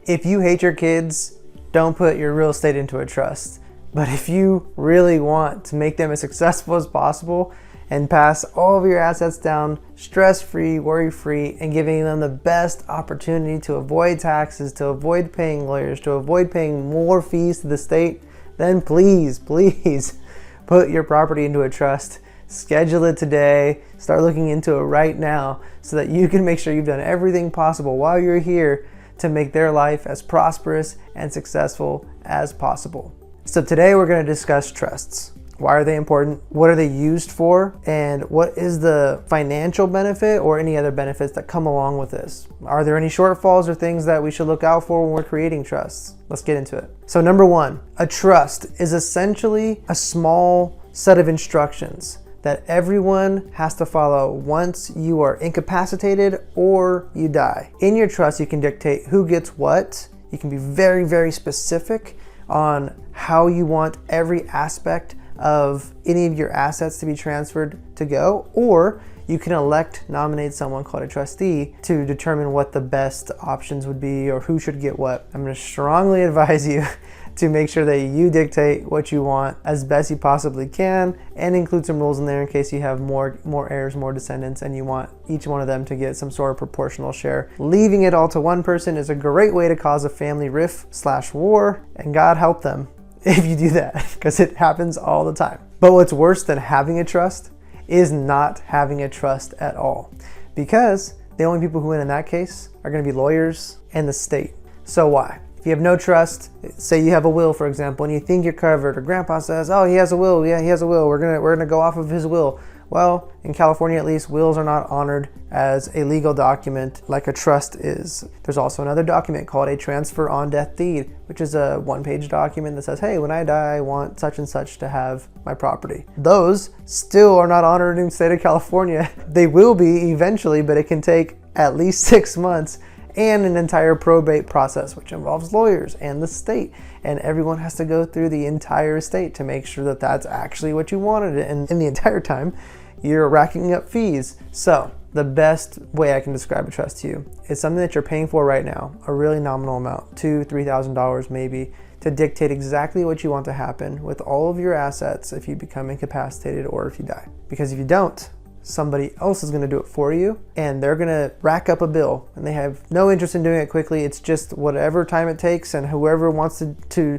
If you hate your kids, don't put your real estate into a trust. But if you really want to make them as successful as possible and pass all of your assets down stress-free, worry-free, and giving them the best opportunity to avoid taxes, to avoid paying lawyers, to avoid paying more fees to the state, then please put your property into a trust. Schedule it today. Start looking into it right now so that you can make sure you've done everything possible while you're here to make their life as prosperous and successful as possible. So today we're going to discuss trusts. Why are they important? What are they used for? And what is the financial benefit or any other benefits that come along with this? Are there any shortfalls or things that we should look out for when we're creating trusts? Let's get into it. So number one, a trust is essentially a small set of instructions that everyone has to follow once you are incapacitated or you die. In your trust, you can dictate who gets what. You can be very, very specific on how you want every aspect of any of your assets to be transferred to go, or you can nominate someone called a trustee to determine what the best options would be or who should get what. I'm going to strongly advise you to make sure that you dictate what you want as best you possibly can, and include some rules in there in case you have more heirs, more descendants, and you want each one of them to get some sort of proportional share. Leaving it all to one person is a great way to cause a family rift/war, and God help them if you do that, because it happens all the time. But what's worse than having a trust is not having a trust at all, because the only people who win in that case are going to be lawyers and the state. So why? If you have no trust, say you have a will, for example, and you think you're covered, or grandpa says, oh, he has a will, yeah, he has a will, we're gonna go off of his will. Well, in California at least, wills are not honored as a legal document like a trust is. There's also another document called a transfer on death deed, which is a one-page document that says, hey, when I die, I want such and such to have my property. Those still are not honored in the state of California. They will be eventually, but it can take at least 6 months and an entire probate process, which involves lawyers and the state. And everyone has to go through the entire estate to make sure that that's actually what you wanted. And in the entire time, you're racking up fees. So the best way I can describe a trust to you is something that you're paying for right now, a really nominal amount, $2,000, $3,000 maybe, to dictate exactly what you want to happen with all of your assets if you become incapacitated or if you die. Because if you don't, somebody else is going to do it for you, and they're going to rack up a bill, and they have no interest in doing it quickly. It's just whatever time it takes, and whoever wants to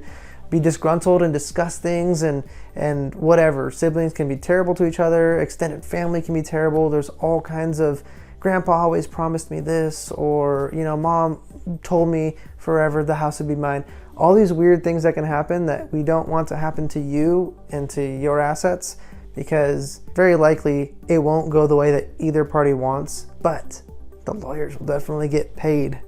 be disgruntled and discuss things and whatever. Siblings can be terrible to each other. Extended family can be terrible. There's all kinds of, grandpa always promised me this, or, mom told me forever the house would be mine. All these weird things that can happen that we don't want to happen to you and to your assets, because very likely it won't go the way that either party wants, but the lawyers will definitely get paid.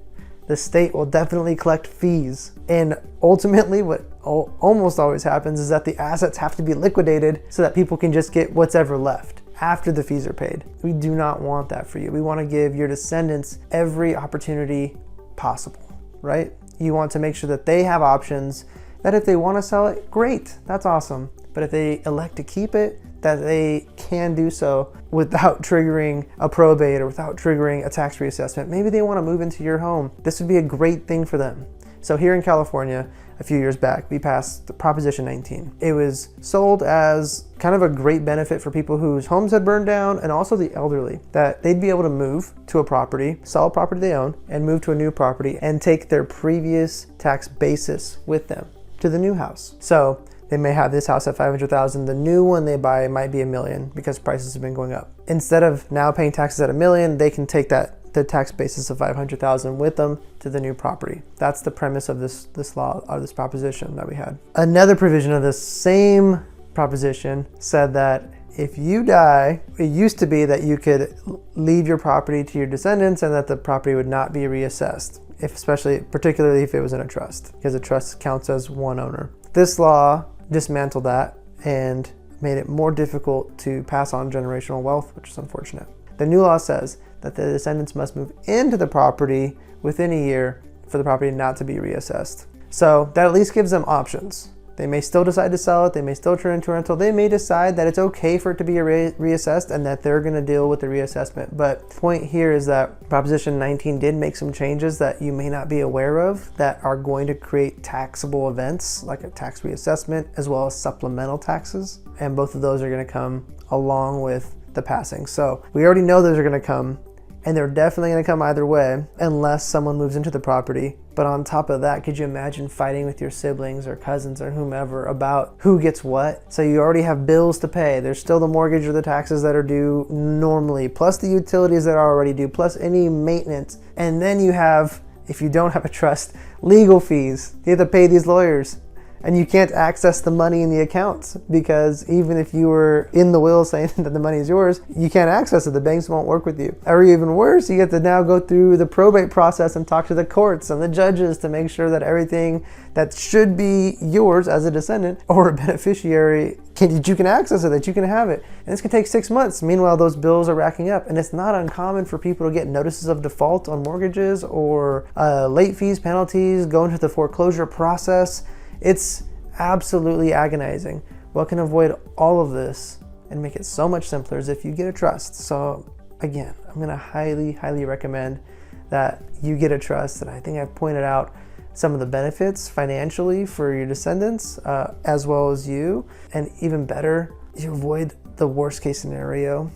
The state will definitely collect fees. And ultimately what almost always happens is that the assets have to be liquidated so that people can just get what's ever left after the fees are paid. We do not want that for you. We want to give your descendants every opportunity possible, right? You want to make sure that they have options, that if they want to sell it, great, that's awesome. But if they elect to keep it, that they can do so without triggering a probate or without triggering a tax reassessment. Maybe they want to move into your home. This would be a great thing for them. So here in California, a few years back, we passed Proposition 19. It was sold as kind of a great benefit for people whose homes had burned down, and also the elderly, that they'd be able to move to a property, sell a property they own, and move to a new property and take their previous tax basis with them to the new house. So they may have this house at $500,000. The new one they buy might be $1 million because prices have been going up. Instead of now paying taxes at $1 million, they can take the tax basis of $500,000 with them to the new property. That's the premise of this law, or this proposition that we had. Another provision of this same proposition said that if you die, it used to be that you could leave your property to your descendants and that the property would not be reassessed, particularly if it was in a trust, because a trust counts as one owner. This law dismantled that and made it more difficult to pass on generational wealth, which is unfortunate. The new law says that the descendants must move into the property within a year for the property not to be reassessed. So that at least gives them options. They may still decide to sell it. They may still turn into a rental. They may decide that it's okay for it to be reassessed and that they're going to deal with the reassessment. But the point here is that Proposition 19 did make some changes that you may not be aware of that are going to create taxable events like a tax reassessment as well as supplemental taxes. And both of those are going to come along with the passing. So we already know those are going to come, and they're definitely going to come either way unless someone moves into the property. But on top of that, could you imagine fighting with your siblings or cousins or whomever about who gets what? So you already have bills to pay. There's still the mortgage or the taxes that are due normally, plus the utilities that are already due, plus any maintenance. And then you have, if you don't have a trust, legal fees. You have to pay these lawyers. And you can't access the money in the accounts because even if you were in the will saying that the money is yours, you can't access it. The banks won't work with you. Or even worse, you get to now go through the probate process and talk to the courts and the judges to make sure that everything that should be yours as a descendant or a beneficiary, you can access it, that you can have it. And this can take 6 months. Meanwhile, those bills are racking up. And it's not uncommon for people to get notices of default on mortgages or late fees, penalties, go into the foreclosure process. It's absolutely agonizing. What can avoid all of this and make it so much simpler is if you get a trust. So again, I'm going to highly, highly recommend that you get a trust. And I think I've pointed out some of the benefits financially for your descendants as well as you. And even better, you avoid the worst case scenario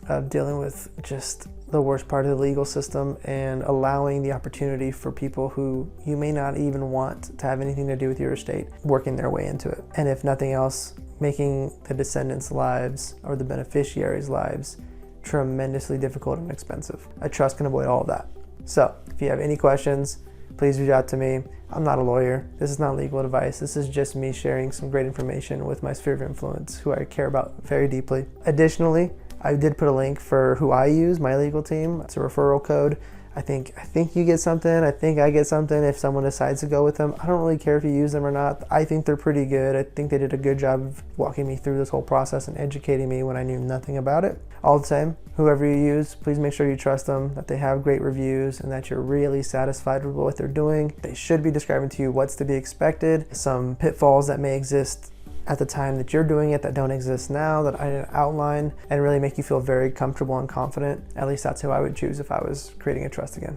of dealing with just the worst part of the legal system and allowing the opportunity for people who you may not even want to have anything to do with your estate working their way into it. And if nothing else, making the descendants' lives or the beneficiaries' lives tremendously difficult and expensive. A trust can avoid all of that. So if you have any questions, please reach out to me. I'm not a lawyer. This is not legal advice. This is just me sharing some great information with my sphere of influence, who I care about very deeply. Additionally, I did put a link for who I use, my legal team. It's a referral code. I think you get something. I think I get something if someone decides to go with them. I don't really care if you use them or not. I think they're pretty good. I think they did a good job of walking me through this whole process and educating me when I knew nothing about it. All the same, whoever you use, please make sure you trust them, that they have great reviews, and that you're really satisfied with what they're doing. They should be describing to you what's to be expected, some pitfalls that may exist at the time that you're doing it that don't exist now, that I didn't outline, and really make you feel very comfortable and confident. At least that's who I would choose if I was creating a trust again.